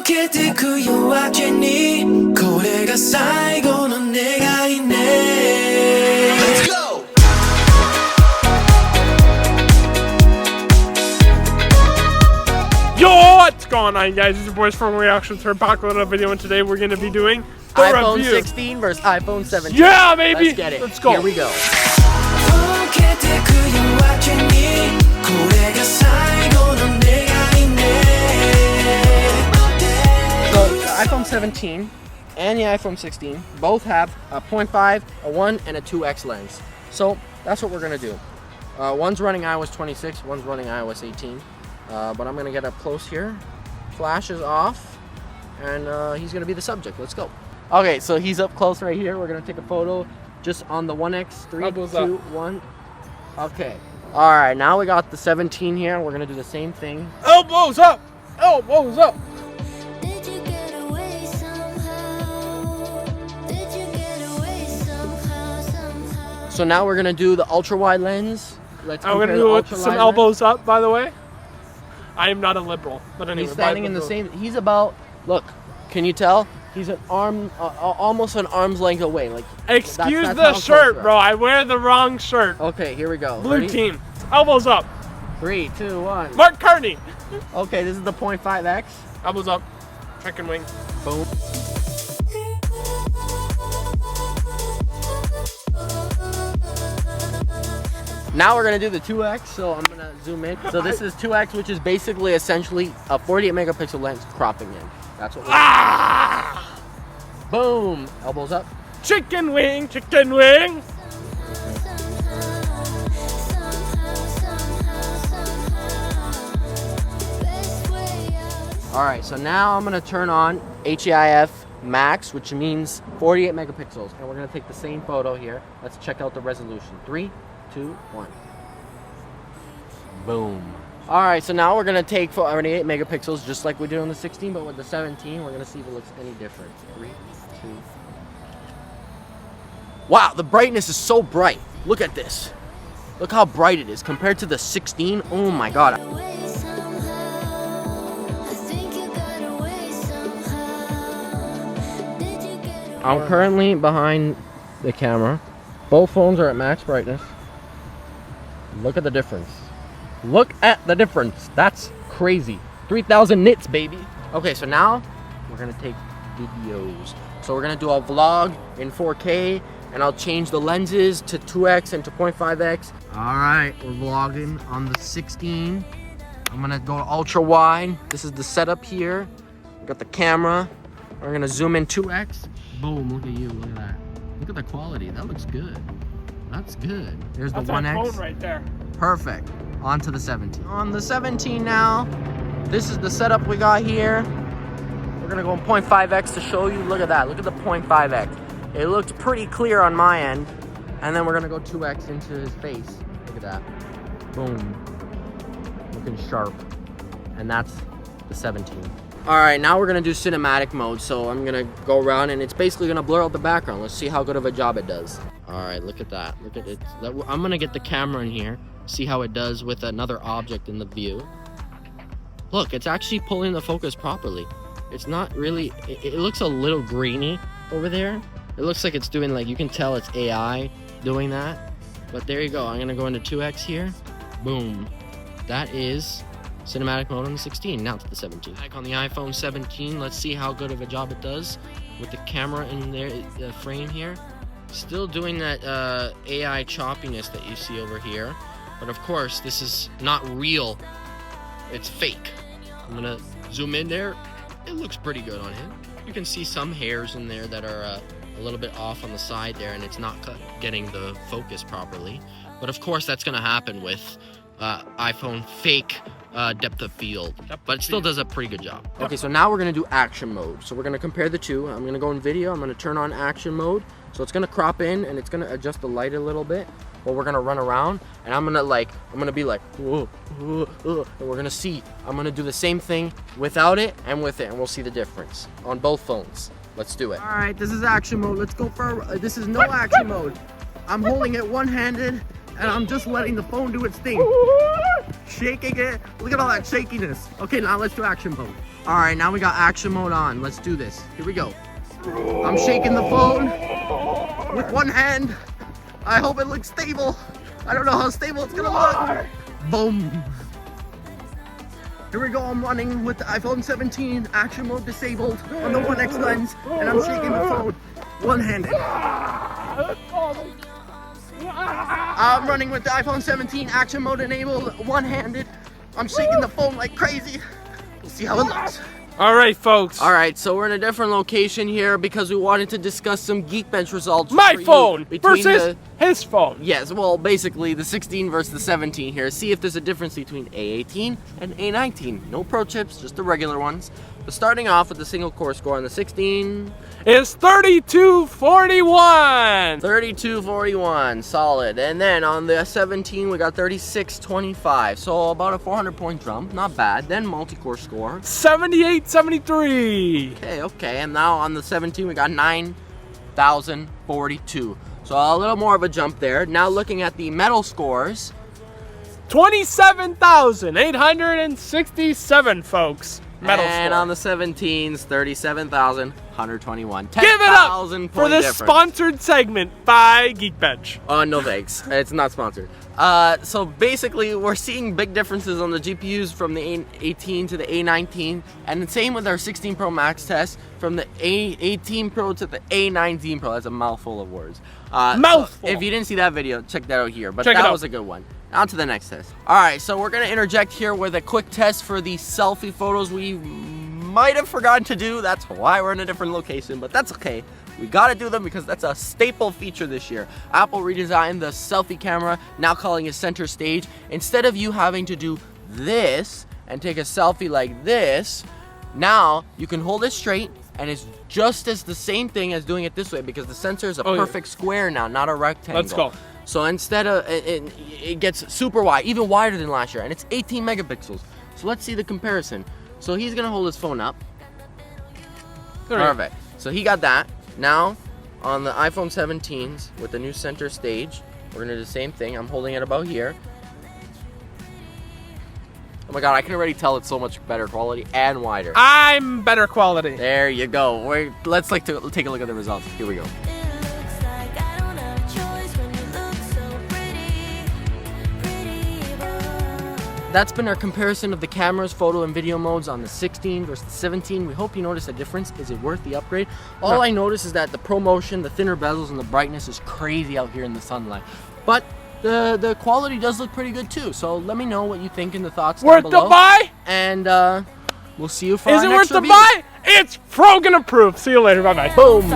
けてく夜明けにこれが最後の願いね Let's go! Yo, what's going on, guys? It's your boys from Reactions. We're back with another video, and today we're going to be doing the iPhone review. 16 versus iPhone 17. Yeah, baby! Let's get it. Let's go. Here we go. So, the iPhone 17 and the iPhone 16 both have a 0.5, a 1, and a 2x lens. So, that's what we're going to do. One's running iOS 26, one's running iOS 18. But I'm going to get up close here. Flash is off, and he's going to be the subject. Let's go. Okay, so he's up close right here. We're going to take a photo just on the 1x. 3, 2, 1. Okay. All right, now we got the 17 here. We're going to do the same thing. Elbows up! Elbows up! Did you get away somehow? Did you get away somehow? So now we're going to do the ultra wide lens. Let's I'm going to do it with some elbows up, by the way. I am not a liberal, but anyway. He's standing in the same. He's about. Look, can you tell? He's an arm, almost an arm's length away. Like. Excuse that's the shirt, bro. I wear the wrong shirt. Okay, here we go. Blue Ready? team. Elbows up. 3, 2, 1. Mark Carney. Okay, this is the 0.5x. Elbows up. Chicken wing. Boom. Now we're gonna do the 2x, so I'm gonna zoom in. So this is 2x, which is basically essentially a 48 megapixel lens cropping in. That's what we're doing. Boom! Elbows up. Chicken wing. Chicken wing. Alright, so now I'm gonna turn on HEIF Max, which means 48 megapixels. And we're gonna take the same photo here. Let's check out the resolution. 3, 2, 1. Boom. Alright, so now we're gonna take 48 megapixels just like we did on the 16, but with the 17, we're gonna see if it looks any different. 3, 2. Wow, the brightness is so bright. Look at this. Look how bright it is compared to the 16. Oh my god. I'm currently behind the camera. Both phones are at max brightness. Look at the difference. Look at the difference. That's crazy. 3,000 nits, baby. Okay, so now we're gonna take videos. So we're gonna do a vlog in 4K, and I'll change the lenses to 2x and to 0.5x. All right, we're vlogging on the 16. I'm gonna go ultra wide. This is the setup here. We got the camera. We're gonna zoom in 2x. Boom, look at you, look at that. Look at the quality, that looks good. That's good. There's the 1x. Phone right there. Perfect. On to the 17. On the 17 now, this is the setup we got here. We're gonna go in 0.5x to show you. Look at that, look at the 0.5x. It looks pretty clear on my end. And then we're gonna go 2x into his face. Look at that. Boom. Looking sharp. And that's the 17. All right, now we're gonna do cinematic mode. So I'm gonna go around and it's basically gonna blur out the background. Let's see how good of a job it does. All right, look at that. Look at it. I'm gonna get the camera in here, see how it does with another object in the view. Look, it's actually pulling the focus properly. It's not really, it looks a little grainy over there. It looks like it's doing, like, you can tell it's AI doing that. But there you go. I'm gonna go into 2x here. Boom. That is cinematic mode on the 16. Now to the 17. Back on the iPhone 17, let's see how good of a job it does with the camera in there, the frame here. Still doing that AI choppiness that you see over here. But of course, this is not real. It's fake. I'm gonna zoom in there. It looks pretty good on him. You can see some hairs in there that are a little bit off on the side there, and it's not getting the focus properly. But of course, that's gonna happen with iPhone fake depth of field, but it still does a pretty good job. Okay, so now we're gonna do action mode. So we're gonna compare the two. I'm gonna go in video. I'm gonna turn on action mode. So it's gonna crop in and it's gonna adjust the light a little bit. But we're gonna run around and I'm gonna be like, whoa, whoa, whoa, and we're gonna see. I'm gonna do the same thing without it and with it, and we'll see the difference on both phones. Let's do it. All right, this is action mode. Let's go for. This is no action mode. I'm holding it one-handed and I'm just letting the phone do its thing. Shaking it. Look at all that shakiness. Okay, now let's do action mode. All right, now we got action mode on. Let's do this. Here we go. I'm shaking the phone with one hand. I hope it looks stable. I don't know how stable it's gonna look. Boom. Here we go, I'm running with the iPhone 17, action mode disabled on the 1X lens, and I'm shaking the phone one-handed. I'm running with the iPhone 17, action mode enabled, one-handed. I'm shaking the phone like crazy. We'll see how it looks. All right, folks. All right, so we're in a different location here because we wanted to discuss some Geekbench results. My for you phone between versus his phone. Yes, well, basically the 16 versus the 17 here. See if there's a difference between A18 and A19. No pro chips, just the regular ones. But starting off with the single core score on the 16 is 3241. 3241, solid. And then on the 17 we got 3625. So about a 400-point jump, not bad. Then multi-core score 7873. Okay. And now on the 17 we got 9042. So a little more of a jump there. Now looking at the metal scores, 27,867, folks. Metal and score. on the 17s, 37,121. Give it up 10,000 for point this difference. sponsored segment by Geekbench. No thanks. It's not sponsored. So basically, we're seeing big differences on the GPUs from the A18 to the A19, and the same with our 16 Pro Max test from the A18 Pro to the A19 Pro. That's a mouthful of words. Mouthful. So if you didn't see that video, check that out here. But Check it that out. was a good one. On to the next test. All right, so we're gonna interject here with a quick test for the selfie photos we might have forgotten to do. That's why we're in a different location, but that's okay. We gotta do them because that's a staple feature this year. Apple redesigned the selfie camera, now calling it center stage. Instead of you having to do this and take a selfie like this, now you can hold it straight and it's just as the same thing as doing it this way because the sensor is a perfect square now, not a rectangle. Let's go. So instead of, it gets super wide, even wider than last year, and it's 18 megapixels. So let's see the comparison. So he's gonna hold his phone up. Perfect. So he got that. Now, on the iPhone 17s with the new center stage, we're gonna do the same thing. I'm holding it about here. Oh my God, I can already tell it's so much better quality and wider. I'm better quality. There you go. Let's take a look at the results. Here we go. That's been our comparison of the camera's photo and video modes on the 16 versus the 17. We hope you notice a difference. Is it worth the upgrade? All I notice is that the ProMotion, the thinner bezels, and the brightness is crazy out here in the sunlight. But the quality does look pretty good too. So let me know what you think in the thoughts down below. Worth the buy? And we'll see you for Is our it next worth the review. buy? It's Frogan approved. See you later. Bye bye. Boom.